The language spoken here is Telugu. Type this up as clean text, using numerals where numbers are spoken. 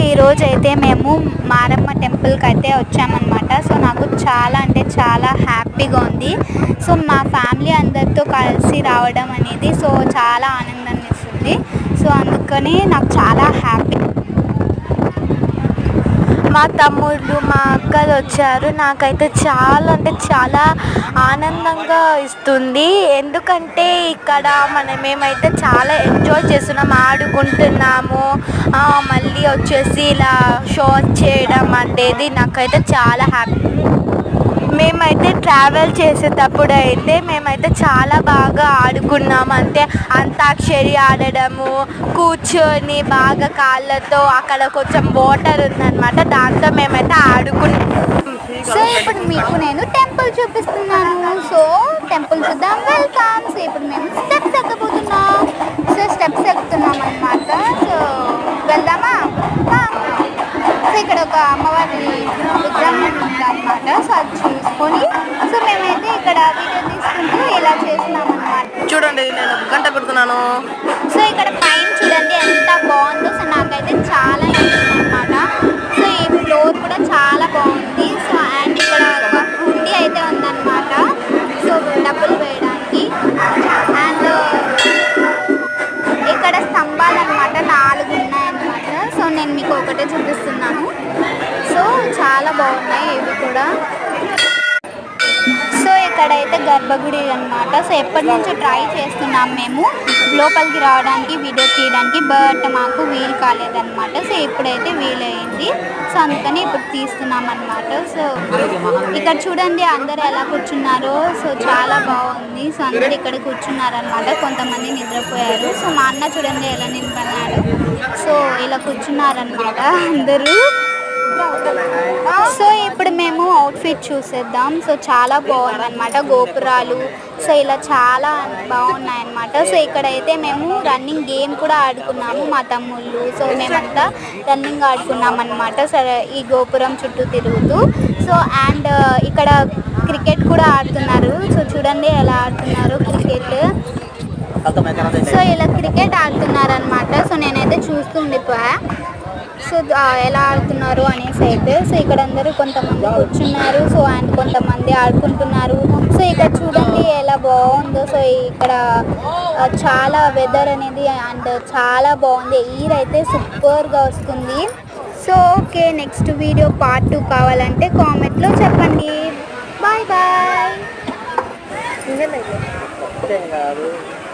ఈరోజు అయితే మేము మారమ్మ టెంపుల్కి అయితే వచ్చామన్నమాట. సో నాకు చాలా అంటే చాలా హ్యాపీగా ఉంది. సో మా ఫ్యామిలీ అందరితో కలిసి రావడం అనేది సో చాలా ఆనందాన్ని ఇస్తుంది. సో అందుకని నాకు చాలా హ్యాపీ. మా తమ్ముళ్ళు మా అక్కలు వచ్చారు. నాకైతే చాలా అంటే చాలా ఆనందంగా ఇస్తుంది. ఎందుకంటే ఇక్కడ మేమైతే చాలా ఎంజాయ్ చేస్తున్నాం, ఆడుకుంటున్నాము. మళ్ళీ వచ్చేసి ఇలా షో చేయడం అనేది నాకైతే చాలా హ్యాపీ. మేమైతే ట్రావెల్ చేసేటప్పుడు అయితే మేమైతే చాలా బాగా ఆడుకున్నాము. అంటే అంతాక్షరి ఆడడము, కూర్చొని బాగా కాళ్ళతో అక్కడ కొంచెం వాటర్ ఉందన్నమాట, దాంతో మేమైతే ఆడుకున్నాం. సో ఇప్పుడు మీకు నేను టెంపుల్ చూపిస్తున్నాను. సో టెంపుల్ చూద్దాం, వెల్కమ్. సో ఇప్పుడు మేము స్టెప్స్ ఎక్కబోతున్నాం. సో స్టెప్స్ ఎక్కుతున్నాం అన్నమాట. సో వెళ్దామా? సో ఇక్కడ ఒక అమ్మవారి విగ్రహం ఉందన్నమాట. సో అది చూసుకొని సో మేమైతే ఇక్కడ వీడియో తీసుకుంటూ ఇలా చేస్తున్నాం అన్నమాట. చూడండి నేను గంట పెడుతున్నాను. సో ఇక్కడ పైన చూడండి ఎంత బాగుందో. సో నాకైతే చాలా నచ్చింది అన్నమాట. సో ఈ ఫ్లోర్ కూడా చాలా బాగుంది. సో అండ్ ఇక్కడ ఒక హుండీ అయితే ఉందన్నమాట, సో డబ్బులు వేయడానికి. అండ్ ఇక్కడ స్తంభాలు అన్నమాట 4 ఉన్నాయన్నమాట. సో నేను మీకు ఒకటే చూపిస్తున్నాను. సో చాలా బాగున్నాయి ఇవి కూడా. సో ఇక్కడైతే గర్భగుడి అన్నమాట. సో ఎప్పటి నుంచో ట్రై చేస్తున్నాం మేము లోపలికి రావడానికి, వీడియో తీయడానికి, బట్ మాకు వీలు కాలేదన్నమాట. సో ఇప్పుడైతే వీలైంది. సో అందుకని ఇప్పుడు తీస్తున్నాం అన్నమాట. సో ఇక్కడ చూడండి అందరు ఎలా కూర్చున్నారో. సో చాలా బాగుంది. సో అందరు ఇక్కడ కూర్చున్నారనమాట. కొంతమంది నిద్రపోయారు. సో మా అన్న చూడండి ఎలా నిలబడినాడు. సో ఇలా కూర్చున్నారనమాట అందరూ. సో ఇప్పుడు మేము అవుట్ఫిట్ చూసేద్దాం. సో చాలా బాగుందన్నమాట గోపురాలు. సో ఇలా చాలా బాగున్నాయన్నమాట. సో ఇక్కడైతే మేము రన్నింగ్ గేమ్ కూడా ఆడుకున్నాము మా తమ్ముళ్ళు. సో మేమంతా రన్నింగ్ ఆడుకున్నాం అన్నమాట. సరే ఈ గోపురం చుట్టూ తిరుగుతూ. సో అండ్ ఇక్కడ క్రికెట్ కూడా ఆడుతున్నారు. సో చూడండి ఎలా ఆడుతున్నారు క్రికెట్. సో ఇలా క్రికెట్ ఆడుతున్నారనమాట. సో నేనైతే చూస్తూ ఉండిపోయా సో ఎలా ఆడుతున్నారు అనేసి అయితే. సో ఇక్కడ అందరూ కొంతమంది కూర్చున్నారు. సో అండ్ కొంతమంది ఆడుకుంటున్నారు. సో ఇక్కడ చూడండి ఎలా బాగుందో. సో ఇక్కడ చాలా వెదర్ అనేది అండ్ చాలా బాగుంది. ఎయిర్ అయితే సూపర్గా వస్తుంది. So okay, next video part 2 కావాలంటే కామెంట్లో చెప్పండి. Bye bye.